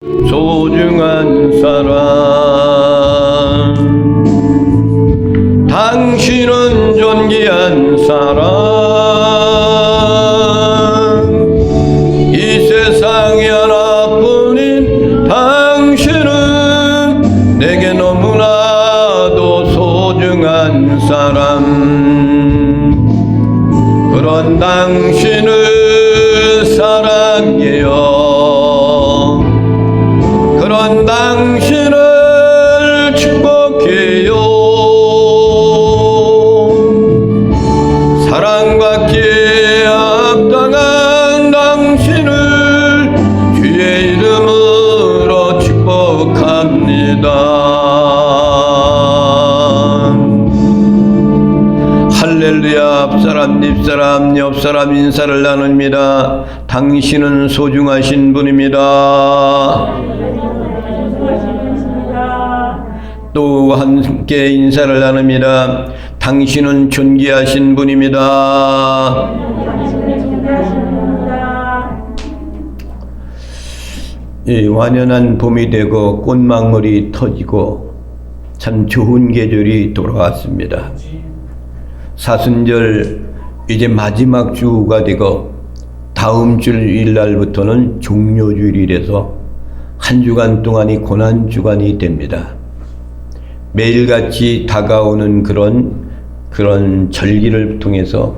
소중한 사람, 당신은 존귀한 사람, 이 세상에 하나뿐인 당신은 내게 너무나도 소중한 사람. 그런 당신을 사랑해요. 그런 당신을 축복해요. 사랑받기에 합당한 당신을 주의 이름으로 축복합니다. 할렐루야. 앞사람, 뒷사람, 옆사람 인사를 나눕니다. 당신은 소중하신 분입니다. 또 함께 인사를 나눕니다. 당신은 존귀하신 분입니다. 예, 완연한 봄이 되고 꽃망울이 터지고 참 좋은 계절이 돌아왔습니다. 사순절 이제 마지막 주가 되고 다음 주일 날부터는 종료주일이라서 한 주간 동안이 고난주간이 됩니다. 매일같이 다가오는 그런 절기를 통해서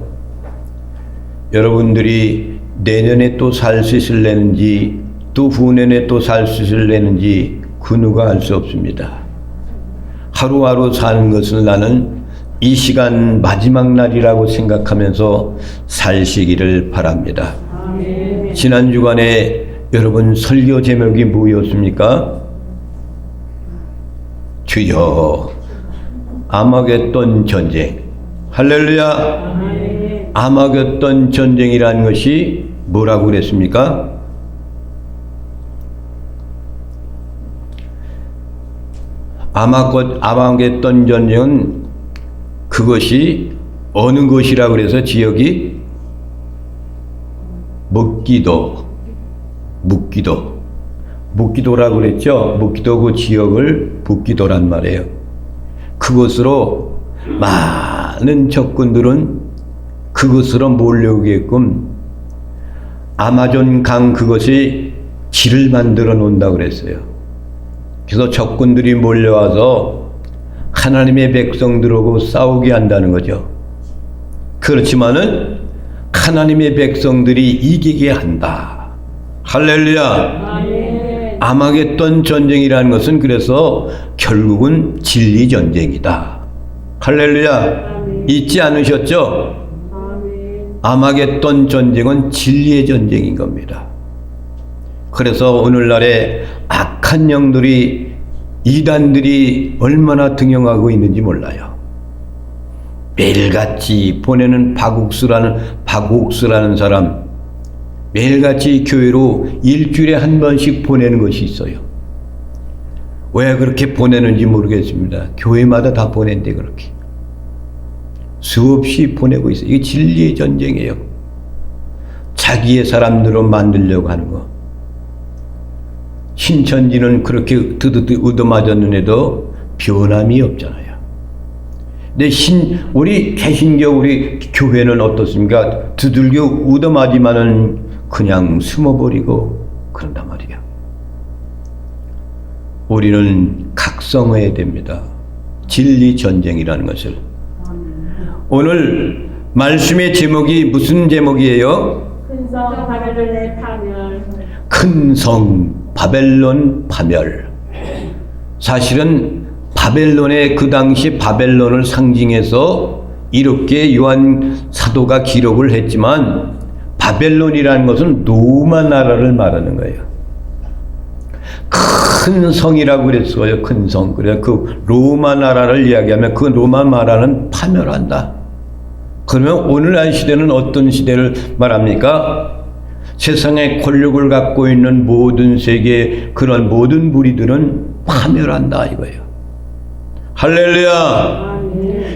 여러분들이 내년에 또 살 수 있을래는지 또 후년에 또 살 수 있을래는지 그 누가 알 수 없습니다. 하루하루 사는 것을 나는 이 시간 마지막 날이라고 생각하면서 사시기를 바랍니다. 아멘. 지난 주간에 여러분 설교 제목이 뭐였습니까? 주여 아마겟돈 전쟁. 할렐루야. 아멘. 아마겟돈 전쟁이라는 것이 뭐라고 그랬습니까? 아마겟돈 전쟁은 그것이 어느 곳이라고 그래서 지역이 묵기도라고 그랬죠. 묵기도 그 지역을 묵기도란 말이에요. 그곳으로 많은 적군들은 그곳으로 몰려오게끔 아마존 강 그것이 길을 만들어 놓는다고 그랬어요. 그래서 적군들이 몰려와서 하나님의 백성들하고 싸우게 한다는 거죠. 그렇지만은 하나님의 백성들이 이기게 한다. 할렐루야. 아마겟돈 전쟁이라는 것은 그래서 결국은 진리 전쟁이다. 할렐루야. 잊지 않으셨죠? 아마겟돈 전쟁은 진리의 전쟁인 겁니다. 그래서 오늘날에 악한 영들이 이단들이 얼마나 등용하고 있는지 몰라요. 매일같이 보내는 박옥수라는 사람, 매일같이 교회로 일주일에 한 번씩 보내는 것이 있어요. 왜 그렇게 보내는지 모르겠습니다. 교회마다 다 보낸대 그렇게. 수없이 보내고 있어요. 이게 진리의 전쟁이에요. 자기의 사람들로 만들려고 하는 거. 신천지는 그렇게 얻어맞았는데도 변함이 없잖아요. 근데 우리 개신교 우리 교회는 어떻습니까? 두들겨 얻어맞으면은 그냥 숨어버리고 그런단 말이야. 우리는 각성해야 됩니다. 진리 전쟁이라는 것을. 오늘 말씀의 제목이 무슨 제목이에요? 큰성 바벨론의 파멸. 큰성 바벨론 파멸. 사실은 바벨론의 그 당시 바벨론을 상징해서 이렇게 요한 사도가 기록을 했지만 바벨론이라는 것은 로마 나라를 말하는 거예요. 큰 성이라고 그랬어요. 큰 성. 그래서 그 로마 나라를 이야기하면 그 로마 나라는 파멸한다. 그러면 오늘날 시대는 어떤 시대를 말합니까? 세상의 권력을 갖고 있는 모든 세계 그런 모든 무리들은 파멸한다 이거예요. 할렐루야.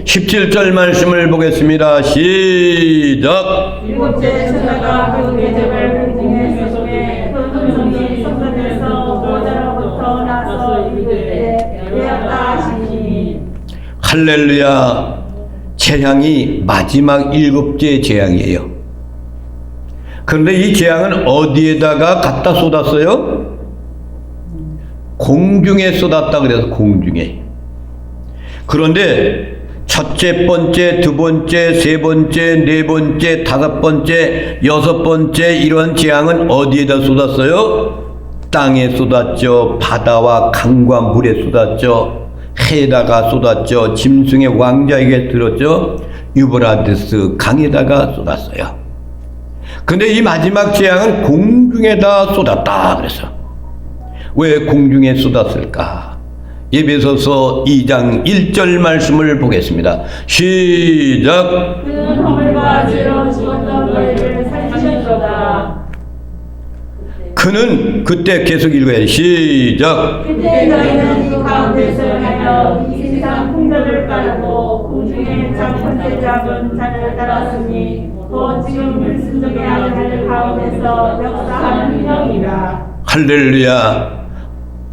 17절 말씀을 보겠습니다. 시작. 일곱째 천사가 그 계집을 공중에 쏘에 큰 성이 성산에서 할렐루야. 재앙이 마지막 7째 재앙이에요. 그런데 이 재앙은 어디에다가 갖다 쏟았어요? 공중에 쏟았다 그래서 공중에. 그런데 첫째 번째, 두 번째, 세 번째, 네 번째, 다섯 번째, 여섯 번째 이런 재앙은 어디에다 쏟았어요? 땅에 쏟았죠. 바다와 강과 물에 쏟았죠. 해에다가 쏟았죠. 짐승의 왕자에게 들었죠. 유브라데스 강에다가 쏟았어요. 근데 이 마지막 재앙은 공중에다 쏟았다 그래서. 왜 공중에 쏟았을까? 에베소서 2장 1절 말씀을 보겠습니다. 시작. 그는 허물과 죄로 죽었던 너희를 살리셨도다. 그는 그때 계속 읽어야 돼. 시작. 그때 너희는 그 가운데서 하여 이 세상 풍조를 따르고 공중의 장군에 잡은 자를 따랐으니 또 지금 불순종의 아들 가운데서 역사하는 형이라. 할렐루야.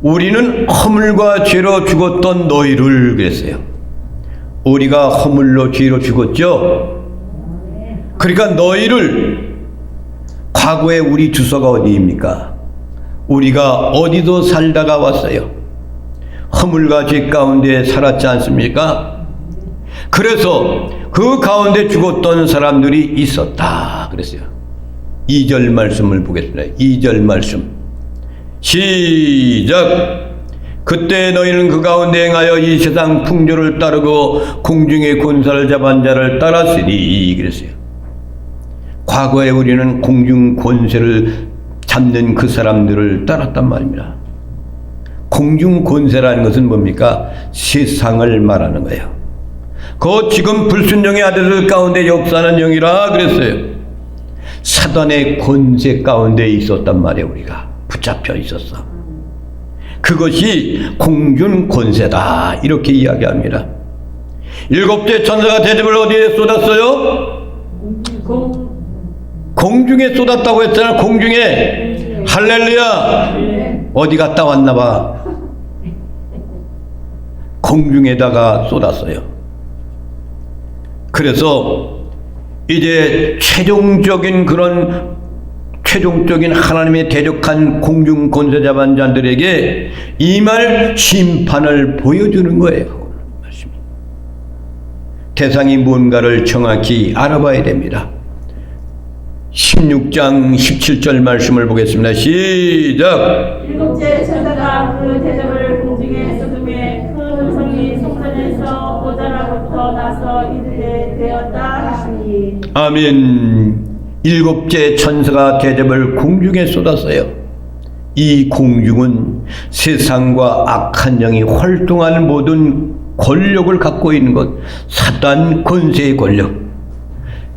우리는 허물과 죄로 죽었던 너희를 그랬어요. 우리가 허물로 죄로 죽었죠. 그러니까 너희를, 과거에 우리 주소가 어디입니까? 우리가 어디도 살다가 왔어요. 허물과 죄 가운데 살았지 않습니까? 그래서 그 가운데 죽었던 사람들이 있었다 그랬어요. 2절 말씀을 보겠습니다. 2절 말씀 시작. 그때 너희는 그 가운데 행하여 이 세상 풍조를 따르고 공중의 권세를 잡은 자를 따랐으니 그랬어요. 과거에 우리는 공중 권세를 잡는 그 사람들을 따랐단 말입니다. 공중 권세라는 것은 뭡니까? 세상을 말하는 거예요. 그 지금 불순종의 아들들 가운데 역사하는 영이라 그랬어요. 사단의 권세 가운데 있었단 말이에요. 우리가 붙잡혀 있었어. 그것이 공중 권세다 이렇게 이야기합니다. 7째 천사가 대접을 어디에 쏟았어요? 공중에 쏟았다고 했잖아. 공중에. 할렐루야. 어디 갔다 왔나 봐. 공중에다가 쏟았어요. 그래서 이제 최종적인 하나님의 대적한 공중 권세자반 자들에게 임할 심판을 보여주는 거예요. 대상이 뭔가를 정확히 알아봐야 됩니다. 16장 17절 말씀을 보겠습니다. 시작. 7째 천사가 그 대접을 공중에 쏟음에 큰 음성이 성전에서 보좌로부터 나서 이르되 되었다 하시니. 아멘. 7째 천사가 대접을 공중에 쏟았어요. 이 공중은 세상과 악한 영이 활동하는 모든 권력을 갖고 있는 것, 사단 권세의 권력.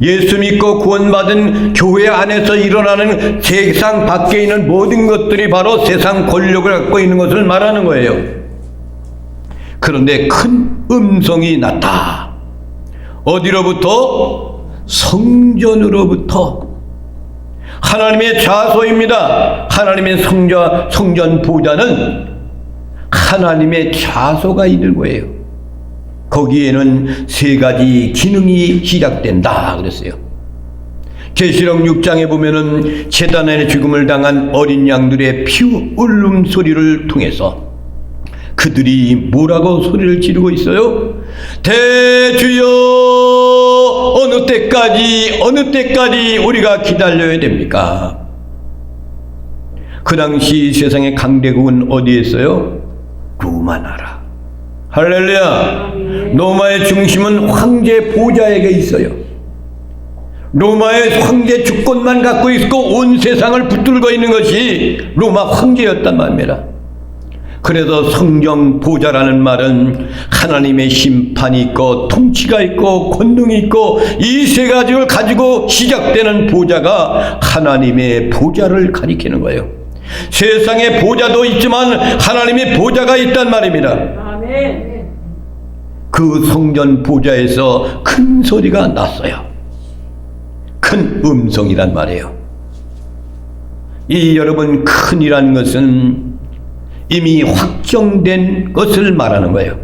예수 믿고 구원받은 교회 안에서 일어나는 세상 밖에 있는 모든 것들이 바로 세상 권력을 갖고 있는 것을 말하는 거예요. 그런데 큰 음성이 났다. 어디로부터? 성전으로부터. 하나님의 좌소입니다. 하나님의 성전 보좌는 하나님의 좌소가 있는 거예요. 거기에는 3가지 기능이 시작된다 그랬어요. 계시록 6장에 보면은 제단의 죽음을 당한 어린 양들의 피 울음 소리를 통해서 그들이 뭐라고 소리를 지르고 있어요? 대주여, 어느 때까지 우리가 기다려야 됩니까? 그 당시 세상의 강대국은 어디에 있어요? 로마 나라. 할렐루야. 로마의 중심은 황제 보좌에게 있어요. 로마의 황제 주권만 갖고 있고 온 세상을 붙들고 있는 것이 로마 황제였단 말입니다. 그래서 성령 보좌라는 말은 하나님의 심판이 있고 통치가 있고 권능이 있고 이 3가지를 가지고 시작되는 보좌가 하나님의 보좌를 가리키는 거예요. 세상의 보좌도 있지만 하나님의 보좌가 있단 말입니다. 아멘. 그 성전 보좌에서 큰 소리가 났어요. 큰 음성이란 말이에요. 이 여러분, 큰이라는 것은 이미 확정된 것을 말하는 거예요.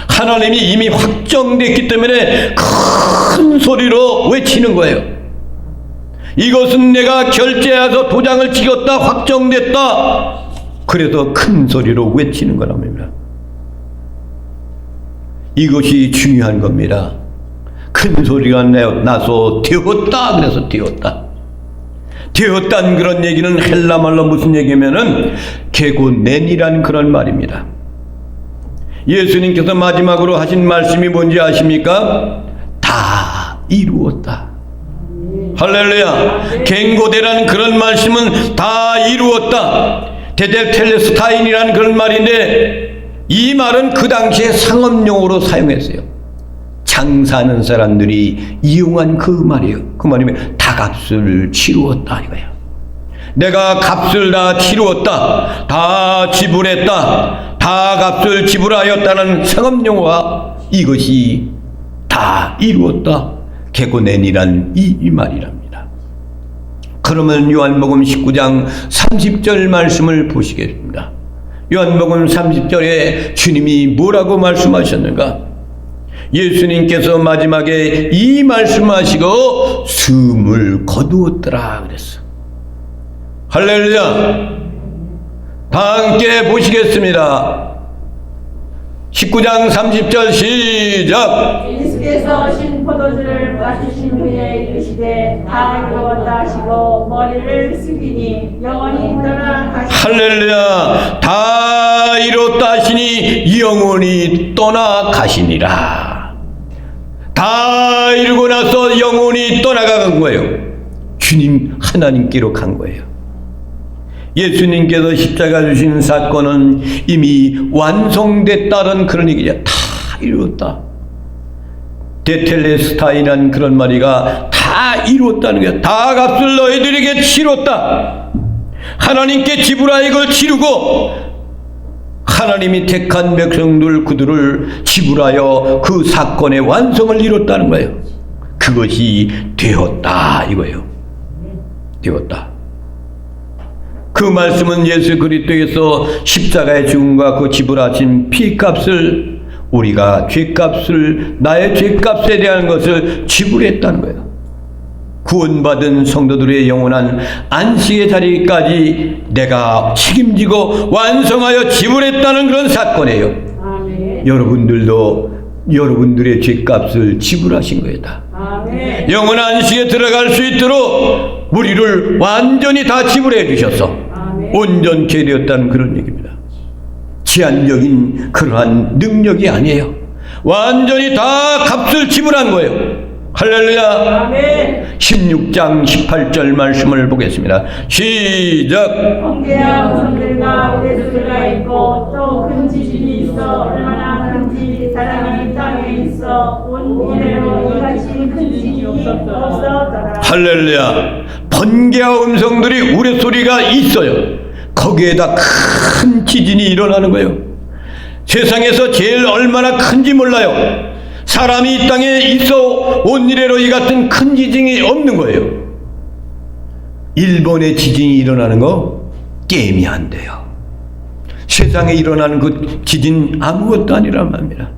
하나님이 이미 확정됐기 때문에 큰 소리로 외치는 거예요. 이것은 내가 결제해서 도장을 찍었다, 확정됐다. 그래서 큰 소리로 외치는 거랍니다. 이것이 중요한 겁니다. 큰 소리가 나서 되었다, 그래서 되었다. 되었다는 그런 얘기는 헬라말로 무슨 얘기냐면은 게고넨이라는 그런 말입니다. 예수님께서 마지막으로 하신 말씀이 뭔지 아십니까? 다 이루었다. 할렐루야. 갱고대라는 그런 말씀은 다 이루었다. 데델텔레스타인이라는 그런 말인데, 이 말은 그 당시에 상업용어로 사용했어요. 장사하는 사람들이 이용한 그 말이에요. 그 말이면 다 값을 치루었다 이거야. 내가 값을 다 치루었다, 다 지불했다, 다 값을 지불하였다는 상업용어가 이것이 다 이루었다, 게고넨이란 이 말이랍니다. 그러면 요한복음 19장 30절 말씀을 보시겠습니다. 요한복음 30절에 주님이 뭐라고 말씀하셨는가? 예수님께서 마지막에 이 말씀하시고 숨을 거두었더라 그랬어. 할렐루야. 다 함께 보시겠습니다. 19장 30절 시작. 예수께서 신 포도주를 마시신 후에 이르시되 다 이루었다 하시고 머리를 숙이니 영원히 떠나가시니라. 할렐루야. 다 이뤘다 하시니 영원히 떠나가시니라. 다 이루고 나서 영원히 떠나간 거예요. 주님 하나님께로 간 거예요. 예수님께서 십자가 주신 사건은 이미 완성됐다는 그런 얘기죠. 다 이루었다. 데텔레스타이라는 그런 말이가 다 이루었다는 거야. 다 값을 너희들에게 치렀다. 하나님께 지불하 이걸 치르고 하나님이 택한 백성들 그들을 지불하여 그 사건의 완성을 이뤘다는 거예요. 그것이 되었다 이거예요. 되었다. 그 말씀은 예수 그리스도께서 십자가의 죽음과 그 지불하신 피값을, 우리가 죄값을, 나의 죄값에 대한 것을 지불했다는 거예요. 구원받은 성도들의 영원한 안식의 자리까지 내가 책임지고 완성하여 지불했다는 그런 사건이에요. 아멘. 여러분들도 여러분들의 죄값을 지불하신 거다. 아멘. 영원한 안식에 들어갈 수 있도록 우리를 완전히 다 지불해 주셔서 아멘. 온전케 되었다는 그런 얘기입니다. 제한적인 그러한 능력이 아니에요. 완전히 다 값을 지불한 거예요. 할렐루야. 아멘. 16장 18절 말씀을 보겠습니다. 시작. 번개와 우선들과 우대수가 있고 또 큰 지진이 있어 얼마나 큰지 사람이 땅에 있어 온 이래로 이같이 큰 지진이 없었더라. 할렐루야. 번개와 음성들이 우레소리가 있어요. 거기에다 큰 지진이 일어나는 거예요. 세상에서 제일 얼마나 큰지 몰라요. 사람이 이 땅에 있어 온 이래로 이 같은 큰 지진이 없는 거예요. 일본의 지진이 일어나는 거 게임이 안 돼요. 세상에 일어나는 그 지진 아무것도 아니란 말입니다.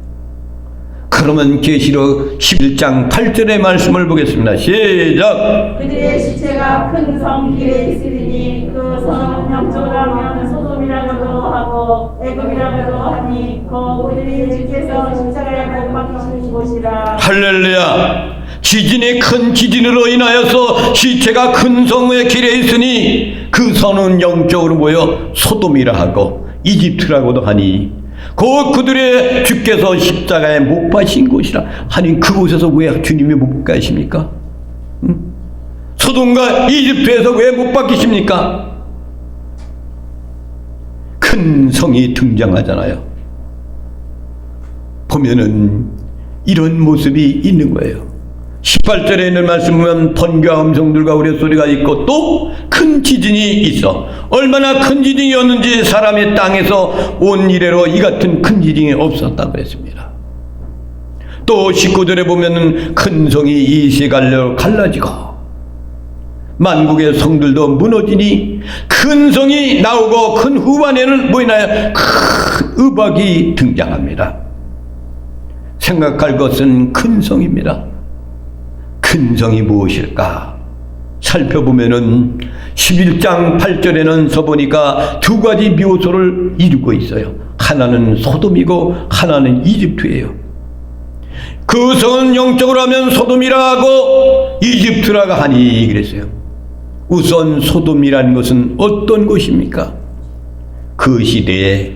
그러면 계시록 11장 8절의 말씀을 보겠습니다. 시작. 그들의 시체가 큰 성 길에 있으리니 그 성은 영적으로 하면 소돔이라고도 하고 애굽이라고도 하니 그 그들이 주께서 십자가에 못 박히신 곳이라. 할렐루야. 지진이 큰 지진으로 인하여서 시체가 큰 성의 길에 있으니 그 성은 영적으로 모여 소돔이라 하고 이집트라고도 하니 그들의 주께서 십자가에 못 박히신 곳이라 하니 그곳에서 왜 주님이 못 가십니까? 소돔과 이집트에서 왜 못 박히십니까? 큰 성이 등장하잖아요. 보면은 이런 모습이 있는 거예요. 18절에 있는 말씀 보면 번개와 음성들과 우레소리가 있고 또 큰 지진이 있어. 얼마나 큰 지진이었는지 사람의 땅에서 온 이래로 이 같은 큰 지진이 없었다고 했습니다. 또 19절에 보면은 큰 성이 이 세 갈래로 갈라지고 만국의 성들도 무너지니 큰 성이 나오고 큰 후반에는 뭐 있나요? 큰 의박이 등장합니다. 생각할 것은 큰 성입니다. 큰 성이 무엇일까? 살펴보면은 11장 8절에는 서보니까 두 가지 묘소를 이루고 있어요. 하나는 소돔이고 하나는 이집트예요. 그 성은 영적으로 하면 소돔이라고 이집트라고 하니 그랬어요. 우선 소돔이라는 것은 어떤 곳입니까? 그 시대에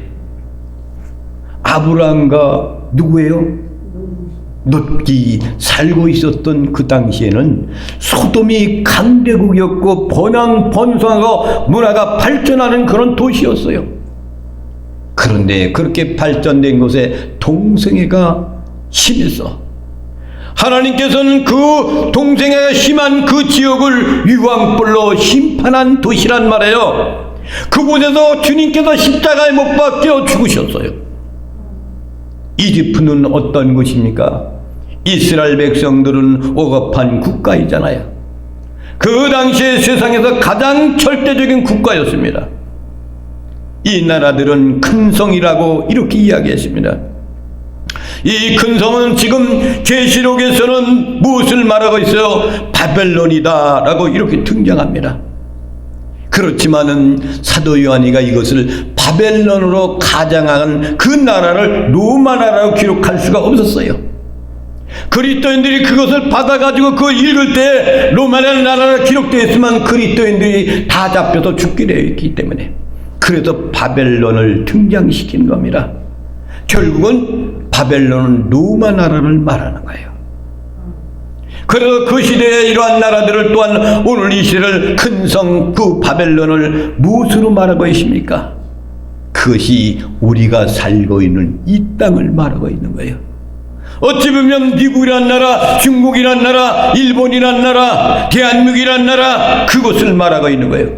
아브라함과 누구예요? 롯이 살고 있었던 그 당시에는 소돔이 강대국이었고 번성하고 문화가 발전하는 그런 도시였어요. 그런데 그렇게 발전된 곳에 동성애가 심했어. 하나님께서는 그 동성애가 심한 그 지역을 유황불로 심판한 도시란 말이에요. 그곳에서 주님께서 십자가에 못 박혀 죽으셨어요. 이집트는 어떤 곳입니까? 이스라엘 백성들은 억압한 국가이잖아요. 그 당시에 세상에서 가장 절대적인 국가였습니다. 이 나라들은 큰 성이라고 이렇게 이야기했습니다. 이 큰 성은 지금 계시록에서는 무엇을 말하고 있어요? 바벨론이다 라고 이렇게 등장합니다. 그렇지만은 사도 요한이가 이것을 바벨론으로 가장한 그 나라를 로마 나라로 기록할 수가 없었어요. 그리스도인들이 그것을 받아가지고 그걸 읽을 때 로마라는 나라가 기록되어 있으면 그리스도인들이 다 잡혀서 죽게 되어 있기 때문에 그래서 바벨론을 등장시킨 겁니다. 결국은 바벨론은 로마 나라를 말하는 거예요. 그래서 그 시대에 이러한 나라들을 또한 오늘 이 시대를 큰 성 그 바벨론을 무엇으로 말하고 있습니까? 그것이 우리가 살고 있는 이 땅을 말하고 있는 거예요. 어찌 보면 미국이란 나라, 중국이란 나라, 일본이란 나라, 대한민국이란 나라 그것을 말하고 있는 거예요.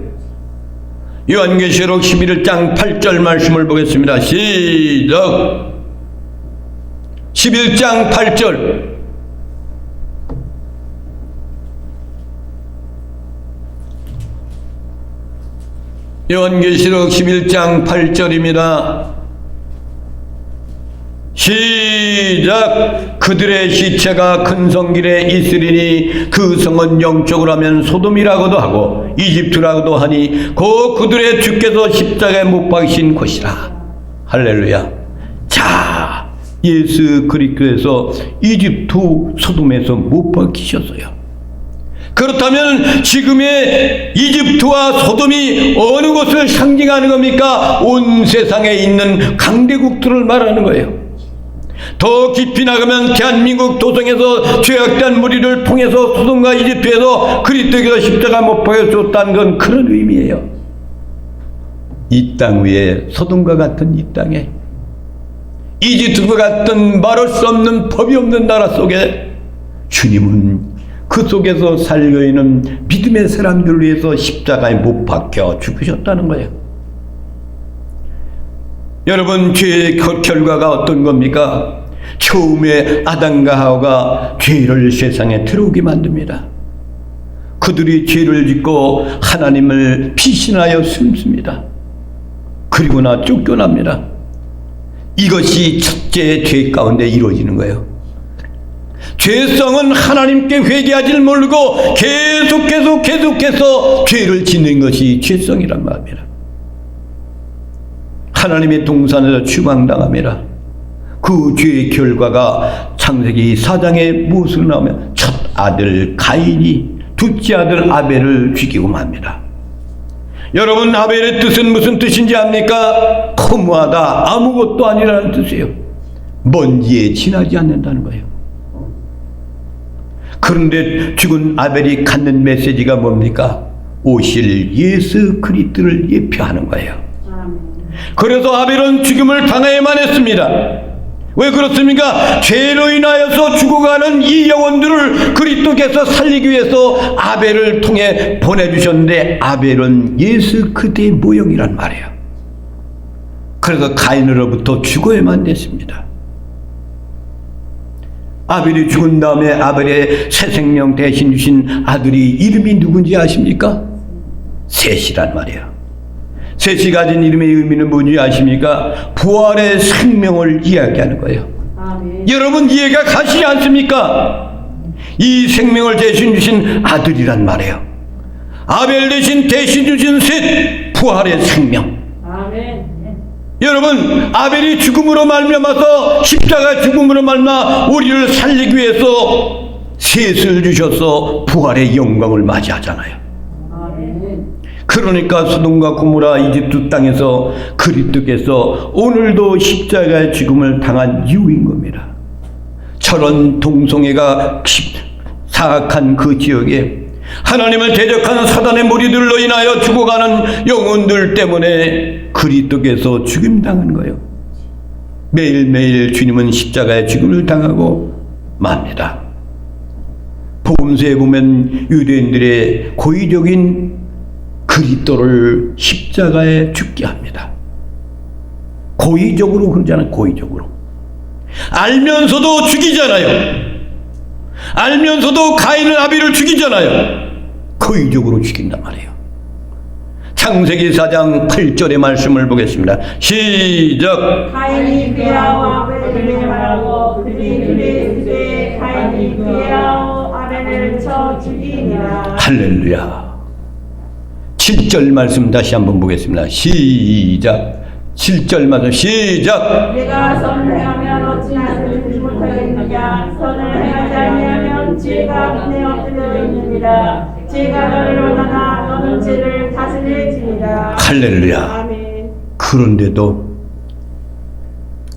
요한계시록 11장 8절 말씀을 보겠습니다. 시작. 11장 8절. 요한계시록 11장 8절입니다. 시작. 그들의 시체가 큰 성길에 있으리니 그 성은 영적으로 하면 소돔이라고도 하고 이집트라고도 하니 그들의 주께서 십자가에 못 박이신 곳이라. 할렐루야. 자, 예수 그리스도에서 이집트 소돔에서 못 박히셨어요. 그렇다면 지금의 이집트와 소돔이 어느 곳을 상징하는 겁니까? 온 세상에 있는 강대국들을 말하는 거예요. 더 깊이 나가면 대한민국 도성에서 죄악된 무리를 통해서 소돔과 이집트에서 그리스도께서 십자가 못 박여줬다는 건 그런 의미예요. 이 땅 위에 소돔과 같은 이 땅에 이집트와 같은 말할 수 없는 법이 없는 나라 속에 주님은 그 속에서 살고 있는 믿음의 사람들을 위해서 십자가에 못 박혀 죽으셨다는 거예요. 여러분, 죄의 결과가 어떤 겁니까? 처음에 아담과 하와가 죄를 세상에 들어오게 만듭니다. 그들이 죄를 짓고 하나님을 피신하여 숨습니다. 그리고 나 쫓겨납니다. 이것이 첫째 죄 가운데 이루어지는 거예요. 죄성은 하나님께 회개하지를 모르고 계속해서 죄를 짓는 것이 죄성이란 말입니다. 하나님의 동산에서 추방당합니다. 그 죄의 결과가 창세기 4장에 무엇으로 나오면 첫 아들 가인이 둘째 아들 아벨을 죽이고 맙니다. 여러분, 아벨의 뜻은 무슨 뜻인지 압니까? 허무하다, 아무것도 아니라는 뜻이에요. 먼지에 지나지 않는다는 거예요. 그런데 죽은 아벨이 갖는 메시지가 뭡니까? 오실 예수 그리스도를 예표하는 거예요. 그래서 아벨은 죽음을 당해야만 했습니다. 왜 그렇습니까? 죄로 인하여서 죽어가는 이 영혼들을 그리스도께서 살리기 위해서 아벨을 통해 보내주셨는데 아벨은 예수 그리스도의 모형이란 말이에요. 그래서 가인으로부터 죽어야만 됐습니다. 아벨이 죽은 다음에 아벨의 새 생명 대신 주신 아들이 이름이 누군지 아십니까? 셋이란 말이에요. 셋이 가진 이름의 의미는 뭔지 아십니까? 부활의 생명을 이야기하는 거예요. 아멘. 여러분 이해가 가시지 않습니까? 이 생명을 대신 주신 아들이란 말이에요. 아벨 대신 주신 셋 부활의 생명. 아멘. 여러분 아벨이 죽음으로 말미암아서 십자가 죽음으로 말미암아 우리를 살리기 위해서 셋을 주셔서 부활의 영광을 맞이하잖아요. 아멘. 그러니까 소돔과 고모라 이집트 땅에서 그리스도께서 오늘도 십자가의 죽음을 당한 이유인 겁니다. 저런 동성애가 사악한 그 지역에 하나님을 대적하는 사단의 무리들로 인하여 죽어가는 영혼들 때문에 그리스도께서 죽임당한 거예요. 매일매일 주님은 십자가의 죽음을 당하고 맙니다. 복음서에 보면 유대인들의 고의적인 그리스도를 십자가에 죽게 합니다. 고의적으로 그러잖아요. 고의적으로. 알면서도 죽이잖아요. 알면서도 가인을 아벨을 죽이잖아요. 고의적으로 죽인단 말이에요. 창세기 4장 8절의 말씀을 보겠습니다. 시작. 가인이 그야와 아벨을 말하고 그들이 그의 가인이 그야와 아벨을 쳐 죽이니라. 할렐루야. 7절 말씀 다시 한번 보겠습니다. 시작. 7절 말씀 시작. 내가 선을 행하면 어찌나 들지 못하겠느냐. 선을 행하지 아니하면 죄가 내 엎드려 있느니라. 죄가 너를 원하나 너는 죄를 다스릴지니라. 할렐루야. 아멘. 그런데도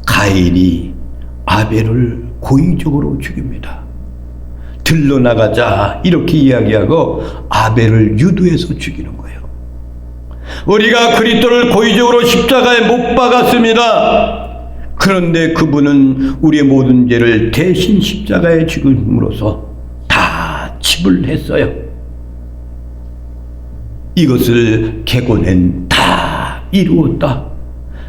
가인이 아벨을 고의적으로 죽입니다. 들러나가자 이렇게 이야기하고 아벨을 유도해서 죽이는 거예요. 우리가 그리스도를 고의적으로 십자가에 못 박았습니다. 그런데 그분은 우리의 모든 죄를 대신 십자가에 죽음으로써 다 지불했어요. 이것을 개고낸 다 이루었다.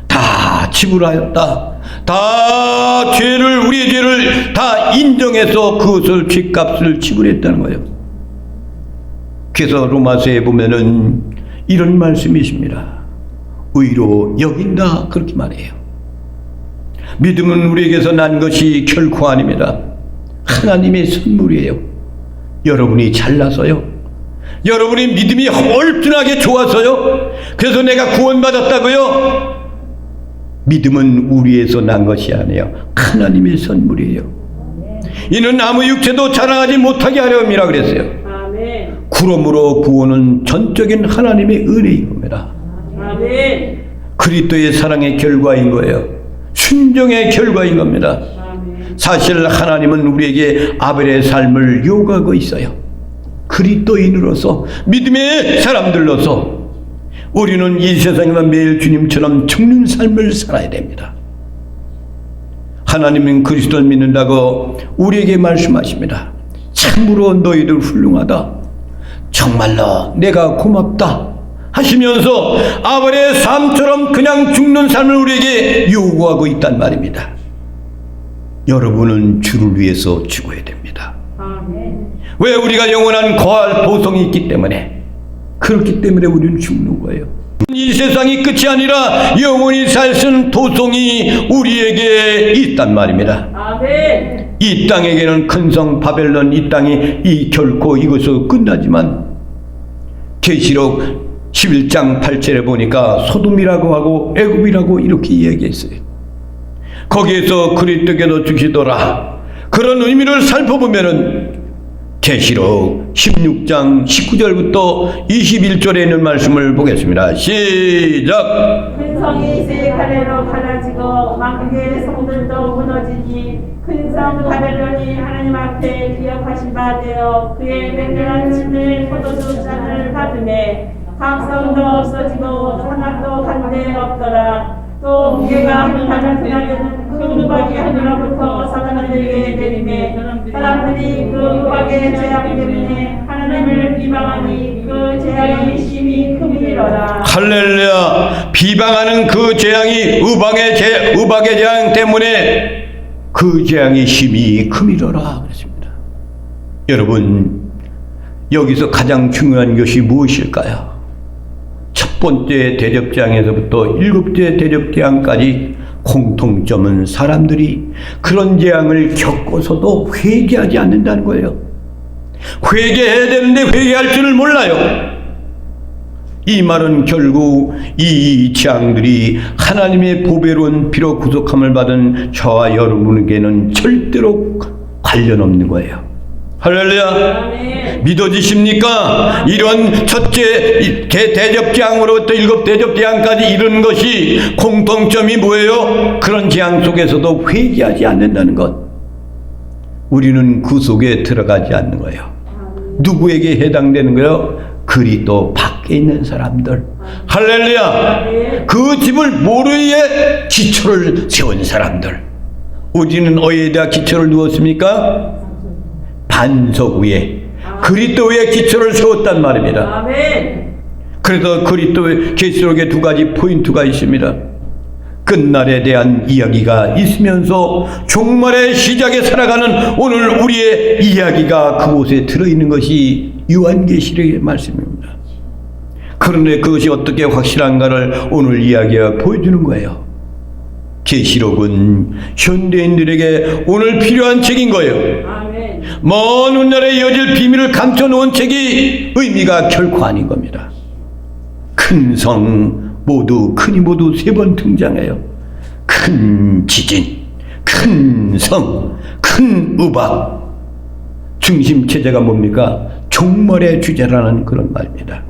다 지불하였다. 다 죄를 우리의 죄를 다 인정해서 그것을 죄값을 지불했다는 거예요. 그래서 로마서에 보면은 이런 말씀이 있습니다. 의로 여긴다 그렇게 말해요. 믿음은 우리에게서 난 것이 결코 아닙니다. 하나님의 선물이에요. 여러분이 잘나서요. 여러분이 믿음이 얼큰하게 좋아서요. 그래서 내가 구원받았다고요. 믿음은 우리에서 난 것이 아니에요. 하나님의 선물이에요. 이는 아무 육체도 자랑하지 못하게 하려 함이라 그랬어요. 아멘. 그러므로 구원은 전적인 하나님의 은혜인 겁니다. 아멘. 그리스도의 사랑의 결과인 거예요. 순종의 결과인 겁니다. 아멘. 사실 하나님은 우리에게 아벨의 삶을 요구하고 있어요. 그리스도인으로서 믿음의 사람들로서 우리는 이 세상에만 매일 주님처럼 죽는 삶을 살아야 됩니다. 하나님은 그리스도를 믿는다고 우리에게 말씀하십니다. 참으로 너희들 훌륭하다. 정말로 내가 고맙다 하시면서 아벨의 삶처럼 그냥 죽는 삶을 우리에게 요구하고 있단 말입니다. 여러분은 주를 위해서 죽어야 됩니다. 아멘. 왜? 우리가 영원한 거할 보성이 있기 때문에. 그렇기 때문에 우리는 죽는 거예요. 이 세상이 끝이 아니라 영원히 살 수 있는 도성이 우리에게 있단 말입니다. 아멘. 이 땅에게는 큰 성 바벨론 이 땅이 결코 이것으로 끝나지만 계시록 11장 8절에 보니까 소돔이라고 하고 애굽이라고 이렇게 이야기했어요. 거기에서 그리스도께서 죽시더라. 그런 의미를 살펴보면은 계시록 16장 19절부터 21절에 있는 말씀을 보겠습니다. 시작. 큰 성이 세 갈래로 갈라지고 만국의 성들도 무너지니 큰 성 바벨론이 하나님 앞에 기억하신 바 되어 그의 맹렬한 침례 포도주 잔을 받으매 각 성도 없어지고 산악도 한데 없더라. 또 무게가 한 달을 지나면 그 우박이 하늘로부터 사람들에게 내리매 사람들이 그 우박의 재앙 때문에 하나님을 비방하니 그 재앙이 심히 크미로라. 할렐루야. 비방하는 그 재앙이 우박의 재앙 때문에 그 재앙이 심히 크미로라 그랬습니다. 여러분, 여기서 가장 중요한 것이 무엇일까요? 첫 번째 대접재앙에서부터 일곱째 대접재앙까지 공통점은 사람들이 그런 재앙을 겪어서도 회개하지 않는다는 거예요. 회개해야 되는데 회개할 줄을 몰라요. 이 말은 결국 이 재앙들이 하나님의 보배로운 피로 구속함을 받은 저와 여러분에게는 절대로 관련 없는 거예요. 할렐루야. 믿어지십니까? 이런 첫째 대접재앙으로부터 7 대접재앙까지 이르는 것이 공통점이 뭐예요? 그런 재앙 속에서도 회개하지 않는다는 것. 우리는 그 속에 들어가지 않는 거예요. 누구에게 해당되는 거예요? 그리스도 밖에 있는 사람들. 할렐루야. 그 집을 모르에 기초를 세운 사람들. 우리는 어디에다 기초를 두었습니까? 반석 위에, 그리스도 위에 기초를 세웠단 말입니다. 그래서 그리스도의 계시록에 2가지 포인트가 있습니다. 끝날에 대한 이야기가 있으면서 종말의 시작에 살아가는 오늘 우리의 이야기가 그곳에 들어있는 것이 요한계시록의 말씀입니다. 그런데 그것이 어떻게 확실한가를 오늘 이야기가 보여주는 거예요. 계시록은 현대인들에게 오늘 필요한 책인 거예요. 먼 훗날에 이어질 비밀을 감춰놓은 책이 의미가 결코 아닌 겁니다. 큰 성 모두, 큰이 모두 3번 등장해요. 큰 지진, 큰 성, 큰 우박. 중심 체제가 뭡니까? 종말의 주제라는 그런 말입니다.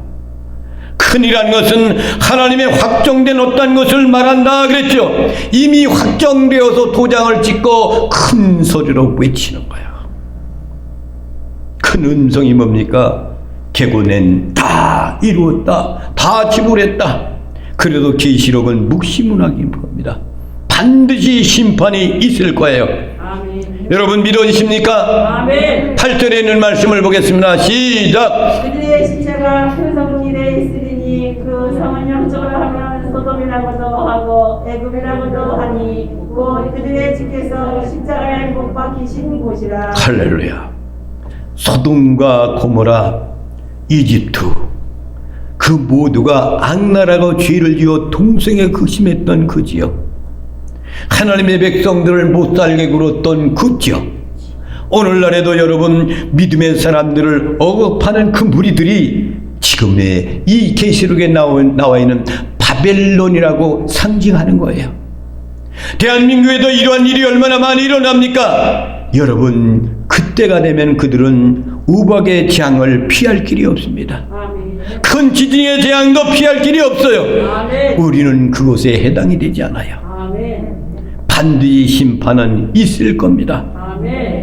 큰이라는 것은 하나님의 확정된 어떤 것을 말한다 그랬죠. 이미 확정되어서 도장을 찍고 큰 소리로 외치는 거예요. 큰 음성이 뭡니까? 계고는 다 이루었다, 다 지불했다. 그래도 계시록은 묵시문학인 겁니다. 반드시 심판이 있을 거예요. 아멘. 여러분 믿어지십니까? 아멘. 8절에 있는 말씀을 보겠습니다. 시작. 그들의 시체가 그 성 길에 있으리니 그 성은 영적으로 하면 소돔이라고도 하고 애굽이라고도 하니 곧 그들의 주께서 십자가에 못 박히신 곳이라. 할렐루야. 소돔과 고모라, 이집트, 그 모두가 악나라가 죄를 지어 동성에 극심했던 그 지역, 하나님의 백성들을 못살게 굴었던 그 지역, 오늘날에도 여러분 믿음의 사람들을 억압하는 그 무리들이 지금의 이 계시록에 나와 있는 바벨론이라고 상징하는 거예요. 대한민국에도 이러한 일이 얼마나 많이 일어납니까? 여러분 그때가 되면 그들은 우박의 재앙을 피할 길이 없습니다. 큰 지진의 재앙도 피할 길이 없어요. 우리는 그곳에 해당이 되지 않아요. 반드시 심판은 있을 겁니다.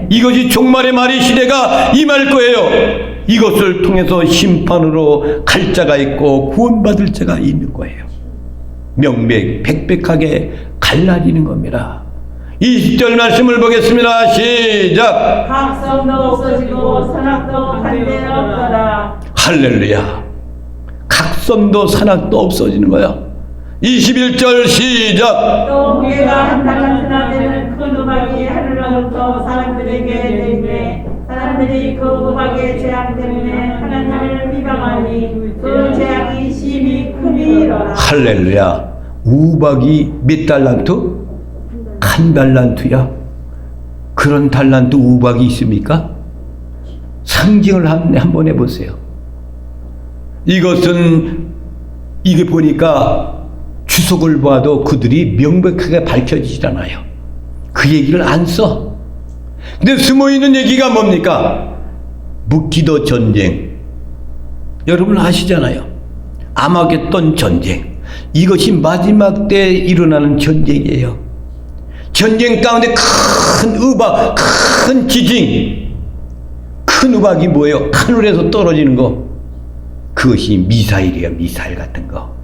이것이 종말의 말의 시대가 임할 거예요. 이것을 통해서 심판으로 갈 자가 있고 구원받을 자가 있는 거예요. 명백백백하게 갈라지는 겁니다. 20절 말씀을 보겠습니다. 시작. 각 성도 없어지고 산악도 한데 없더라. 할렐루야. 각 성도 산악도 없어지는 거야. 21절 시작. 또 무게가 한 달란트나 되는 큰 우박이 하늘로부터 사람들에게 내리매 사람들이 그 우박의 재앙 때문에 하나님을 비방하니 그 재앙이 심히 크니라. 할렐루야. 우박이 몇 달란트? 한 달란트야. 그런 달란트 우박이 있습니까? 상징을 한번 해보세요. 이것은 이게 보니까 주석을 봐도 그들이 명백하게 밝혀지잖아요. 그 얘기를 안 써. 근데 숨어있는 얘기가 뭡니까? 묵기도 전쟁. 여러분 아시잖아요. 아마겟돈 전쟁. 이것이 마지막 때 일어나는 전쟁이에요. 전쟁 가운데 큰 우박, 큰 지진. 큰 우박이 뭐예요? 하늘에서 떨어지는 거. 그것이 미사일이에요. 미사일 같은 거.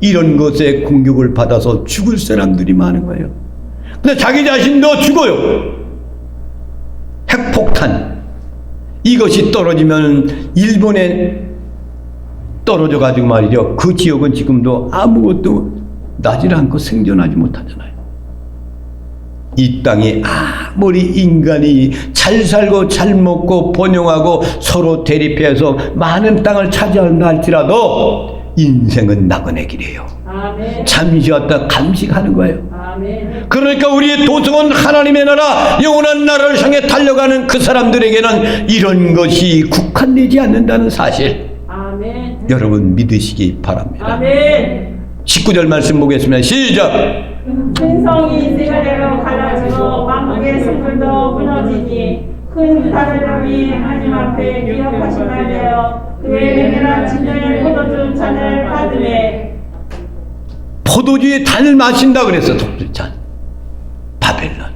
이런 것에 공격을 받아서 죽을 사람들이 많은 거예요. 근데 자기 자신도 죽어요. 핵폭탄. 이것이 떨어지면 일본에 떨어져 가지고 말이죠. 그 지역은 지금도 아무것도 나질 않고 생존하지 못하잖아요. 이 땅이 아무리 인간이 잘 살고 잘 먹고 번영하고 서로 대립해서 많은 땅을 차지한다 할지라도 인생은 나그네 길이에요. 아멘. 잠시 왔다 감식하는 거예요. 아멘. 그러니까 우리의 도성은 하나님의 나라, 영원한 나라를 향해 달려가는 그 사람들에게는 이런 것이 국한되지 않는다는 사실, 아멘. 여러분 믿으시기 바랍니다. 아멘. 19절 말씀 보겠습니다. 시작. 큰 성이 세 갈래로 갈라지고 만국의 성들도 무너지니 큰 사람이 하나님 앞에 기억하신 날되어 그의 맹렬한 진정의 포도주 잔을 받으매 포도주의 잔을 마신다 그래서 독주잔. 바벨론.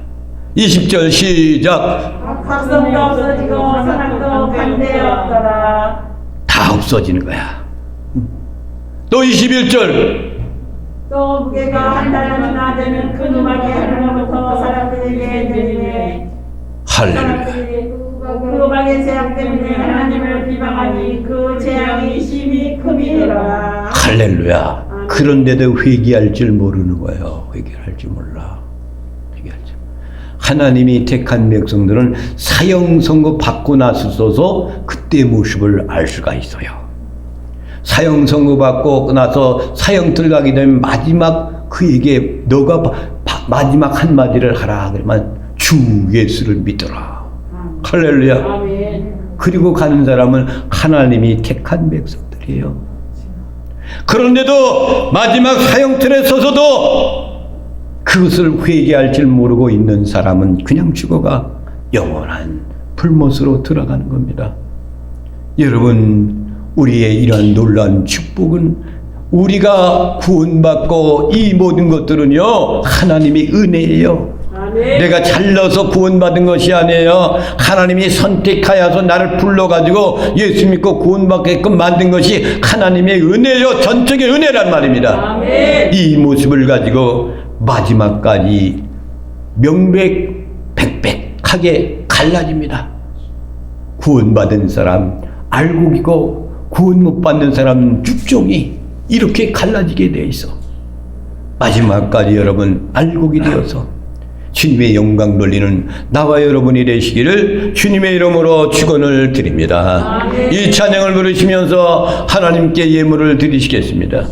20절 시작. 각성도 없어지고 사랑도 반대였더라. 다 없어지는 거야. 또 21절. 또 무게가 한 달이나 되는 큰 음악이 하늘로부터 사람들에게 내리네. 할렐루야. 그 음악의 재앙 때문에 하나님을 비방하니 그 재앙이 심히 큼이더라. 할렐루야. 그런데도 회개할 줄 모르는 거예요. 회개할 줄 몰라. 회개할 줄. 하나님이 택한 백성들은 사형 선고 받고 나서서 그때 모습을 알 수가 있어요. 사형 선고 받고 나서 사형 들어가게 되면 마지막 그에게 너가 마지막 한마디를 하라 그러면 주 예수를 믿어라. 할렐루야. 아멘. 그리고 가는 사람은 하나님이 택한 백성들이에요. 그런데도 마지막 사형틀에 서서도 그것을 회개할 줄 모르고 있는 사람은 그냥 죽어가 영원한 불못으로 들어가는 겁니다. 여러분, 우리의 이러한 놀라운 축복은 우리가 구원받고 이 모든 것들은요, 하나님의 은혜예요. 아멘. 내가 잘나서 구원받은 것이 아니에요. 하나님이 선택하여서 나를 불러가지고 예수 믿고 구원받게끔 만든 것이 하나님의 은혜요. 전적인 은혜란 말입니다. 아멘. 이 모습을 가지고 마지막까지 명백백백하게 갈라집니다. 구원받은 사람 알곡이고 구원 못 받는 사람 죽종이 이렇게 갈라지게 돼 있어. 마지막까지 여러분 알곡이 되어서 주님의 영광 돌리는 나와 여러분이 되시기를 주님의 이름으로 축원을 드립니다. 아멘. 이 찬양을 부르시면서 하나님께 예물을 드리시겠습니다.